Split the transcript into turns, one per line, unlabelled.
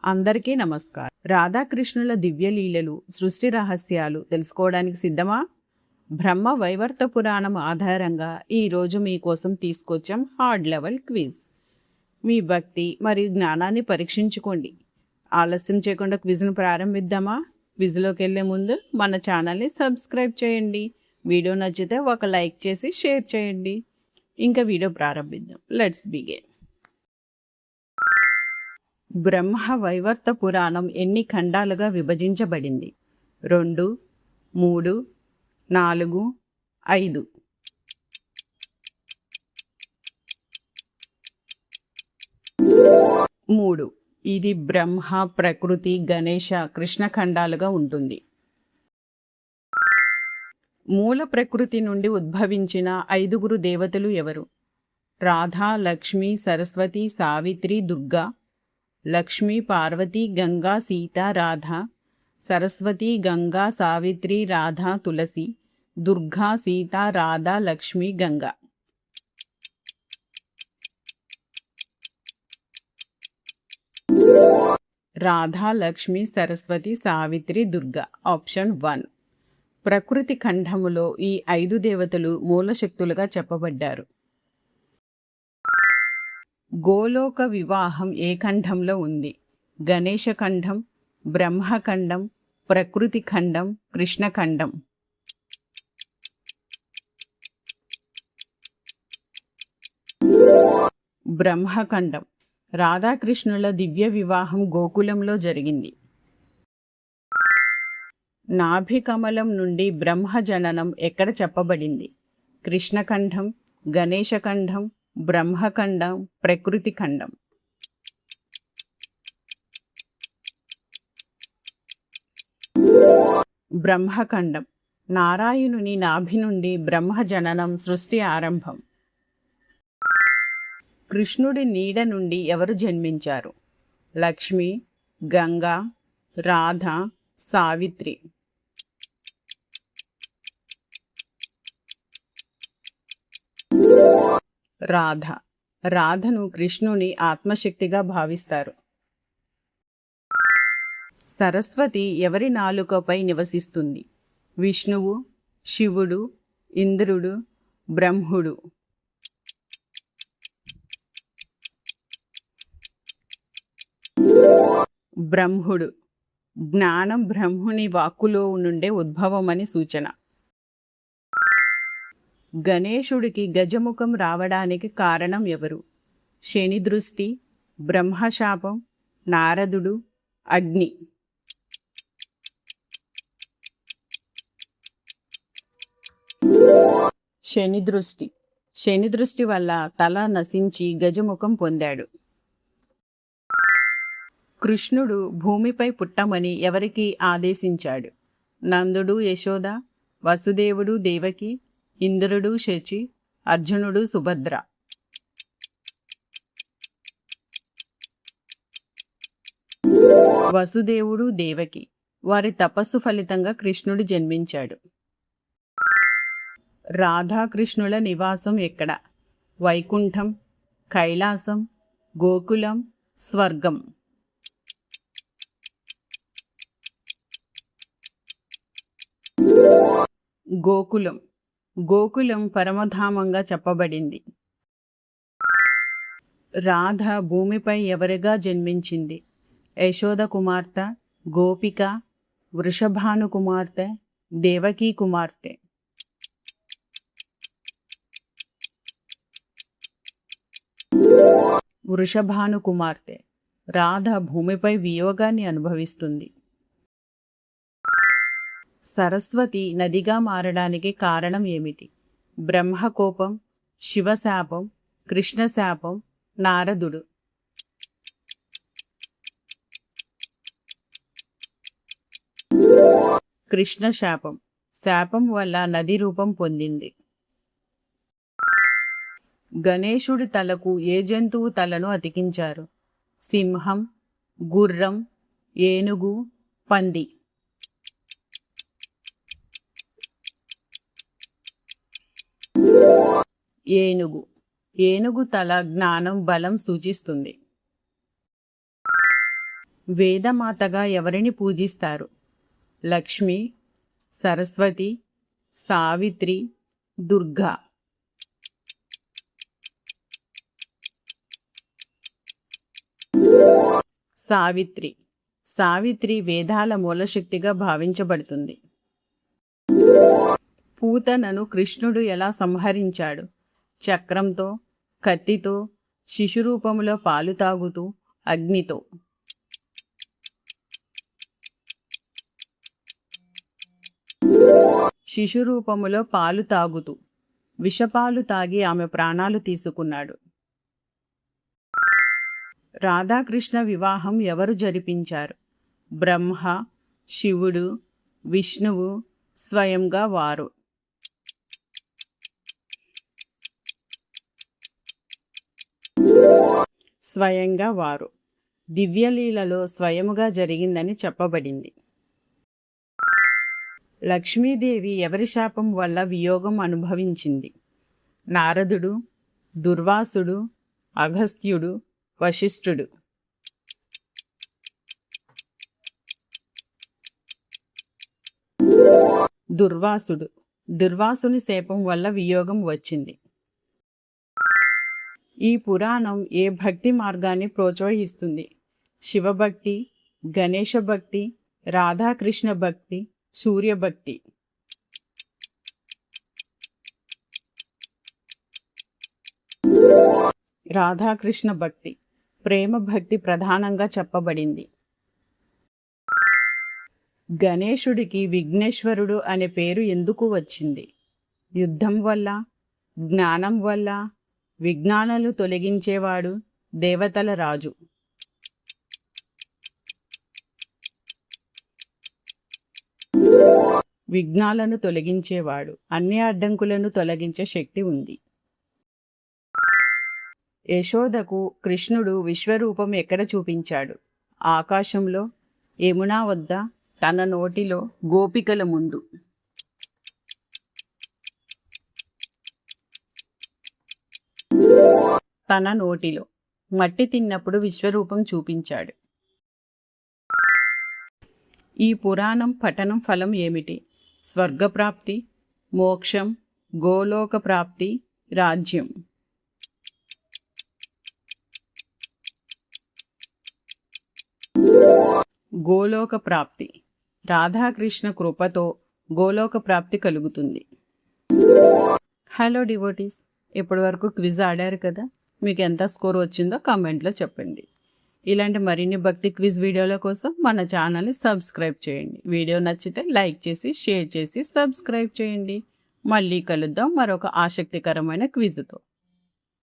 అందరికీ నమస్కారం. రాధాకృష్ణుల దివ్యలీలలు, సృష్టి రహస్యాలు తెలుసుకోవడానికి సిద్ధమా? బ్రహ్మ వైవర్త పురాణం ఆధారంగా ఈరోజు మీకోసం తీసుకొచ్చాం హార్డ్ లెవెల్ క్విజ్. మీ భక్తి మరియు జ్ఞానాన్ని పరీక్షించుకోండి. ఆలస్యం చేయకుండా క్విజ్ను ప్రారంభిద్దామా? క్విజ్లోకి వెళ్ళే ముందు మన ఛానల్ని సబ్స్క్రైబ్ చేయండి. వీడియో నచ్చితే ఒక లైక్ చేసి షేర్ చేయండి. ఇంకా వీడియో ప్రారంభిద్దాం. Let's begin. బ్రహ్మ వైవర్త పురాణం ఎన్ని ఖండాలుగా విభజించబడింది? 2, 3, 4, 5. 3. ఇది బ్రహ్మ, ప్రకృతి, గణేశ, కృష్ణ ఖండాలుగా ఉంటుంది. మూల ప్రకృతి నుండి ఉద్భవించిన 5 దేవతలు ఎవరు? రాధా, లక్ష్మి, సరస్వతి, సావిత్రి, దుర్గా. లక్ష్మి, పార్వతి, గంగా, సీత, రాధ. సరస్వతి, గంగా, సావిత్రి, రాధ, తులసి. దుర్గా, సీత, రాధ, లక్ష్మి, గంగా. రాధా, లక్ష్మి, సరస్వతి, సావిత్రి, దుర్గా. ఆప్షన్ 1. ప్రకృతి ఖండములో ఈ 5 దేవతలు మూలశక్తులుగా చెప్పబడ్డారు. గోలోక వివాహం ఏ ఖండంలో ఉంది? గణేశ ఖండం, బ్రహ్మఖండం, ప్రకృతి ఖండం, కృష్ణఖండం. బ్రహ్మఖండం. రాధాకృష్ణుల దివ్య వివాహం గోకులంలో జరిగింది. నాభి కమలం నుండి బ్రహ్మ జననం ఎక్కడ చెప్పబడింది? కృష్ణఖండం, గణేశఖండం, బ్రహ్మఖండం, ప్రకృతి ఖండం. బ్రహ్మఖండం. నారాయణుని నాభి నుండి బ్రహ్మ జననం, సృష్టి ఆరంభం. కృష్ణుడి నీడ నుండి ఎవరు జన్మించారు? లక్ష్మి, గంగా, రాధ, సావిత్రి. రాధ. రాధను కృష్ణుని ఆత్మశక్తిగా భావిస్తారు. సరస్వతి ఎవరి నాలుకపై నివసిస్తుంది? విష్ణువు, శివుడు, ఇంద్రుడు, బ్రహ్ముడు. బ్రహ్ముడు. జ్ఞానం బ్రహ్ముని వాక్కులో నుండే ఉద్భవమని సూచన. గణేశుడికి గజముఖం రావడానికి కారణం ఎవరు? శని దృష్టి, బ్రహ్మశాపం, నారదుడు, అగ్ని. శని దృష్టి. శని దృష్టి వల్ల తల నశించి గజముఖం పొందాడు. కృష్ణుడు భూమిపై పుట్టమని ఎవరికి ఆదేశించాడు? నందుడు, యశోద, వసుదేవుడు, దేవకి, ఇంద్రుడు, శచి, అర్జునుడు, సుభద్ర. వసుదేవుడు, దేవకి. వారి తపస్సు ఫలితంగా కృష్ణుడు జన్మించాడు. రాధాకృష్ణుల నివాసం ఎక్కడ? వైకుంఠం, కైలాసం, గోకులం, స్వర్గం. గోకులం. గోకులం పరమధామంగా చెప్పబడింది. రాధ భూమిపై ఎవరిగా జన్మించింది? యశోద కుమార్తె, గోపిక, వృషభాను కుమార్తె, దేవకీ కుమార్తె. వృషభాను కుమార్తె. రాధ భూమిపై వియోగాన్ని అనుభవిస్తుంది. సరస్వతి నదిగా మారడానికి కారణం ఏమిటి? బ్రహ్మకోపం, శివశాపం, కృష్ణశాపం, నారదుడు. కృష్ణశాపం. శాపం వల్ల నది రూపం పొందింది. గణేశుడి తలకు ఏ జంతువు తలను అతికించారు? సింహం, గుర్రం, ఏనుగు, పంది. ఏనుగు. ఏనుగు తల జ్ఞానం, బలం సూచిస్తుంది. వేదమాతగా ఎవరిని పూజిస్తారు? లక్ష్మి, సరస్వతి, సావిత్రి, దుర్గా. సావిత్రి. సావిత్రి వేదాల మూలశక్తిగా భావించబడుతుంది. పూతనను కృష్ణుడు ఎలా సంహరించాడు? చక్రంతో, కత్తితో, శిశురూపములో పాలు తాగుతూ, అగ్నితో. శిశురూపములో పాలు తాగుతూ, విషపాలు తాగి ఆమె ప్రాణాలు తీసుకున్నాడు. రాధాకృష్ణ వివాహం ఎవరు జరిపించారు? బ్రహ్మ, శివుడు, విష్ణువు, స్వయంగా వారు. స్వయంగా వారు. దివ్యలీలలో స్వయముగా జరిగిందని చెప్పబడింది. లక్ష్మీదేవి ఎవరి శాపం వల్ల వియోగం అనుభవించింది? నారదుడు, దుర్వాసుడు, అగస్త్యుడు, వశిష్ఠుడు. దుర్వాసుడు. దుర్వాసుని శాపం వల్ల వియోగం వచ్చింది. ఈ పురాణం ఏ భక్తి మార్గాన్ని ప్రోత్సహిస్తుంది? శివభక్తి, గణేశ భక్తి, రాధాకృష్ణ భక్తి, సూర్యభక్తి. రాధాకృష్ణ భక్తి. ప్రేమ భక్తి ప్రధానంగా చెప్పబడింది. గణేశుడికి విఘ్నేశ్వరుడు అనే పేరు ఎందుకు వచ్చింది? యుద్ధం వల్ల, జ్ఞానం వల్ల. విఘ్నాలను తొలగించేవాడు, దేవతల రాజు. విఘ్నాలను తొలగించేవాడు, అన్ని అడ్డంకులను తొలగించే శక్తి ఉంది. యశోదకు కృష్ణుడు విశ్వరూపం ఎక్కడ చూపించాడు? ఆకాశంలో, యమునా వద్ద, తన నోటిలో, గోపికల ముందు. తన నోటిలో. మట్టి తిన్నప్పుడు విశ్వరూపం చూపించాడు. ఈ పురాణం పఠనం ఫలం ఏమిటి? స్వర్గప్రాప్తి, మోక్షం, గోలోక ప్రాప్తి, రాజ్యం. గోలోక ప్రాప్తి. రాధాకృష్ణ కృపతో గోలోక ప్రాప్తి కలుగుతుంది. హలో డివోటీస్, ఇప్పటి వరకు క్విజ్ ఆడారు కదా, మీకు ఎంత స్కోర్ వచ్చిందో కామెంట్లో చెప్పండి. ఇలాంటి మరిన్ని భక్తి క్విజ్ వీడియోల కోసం మన ఛానల్ని సబ్స్క్రైబ్ చేయండి. వీడియో నచ్చితే లైక్ చేసి, షేర్ చేసి, సబ్స్క్రైబ్ చేయండి. మళ్ళీ కలుద్దాం మరొక ఆసక్తికరమైన క్విజ్తో.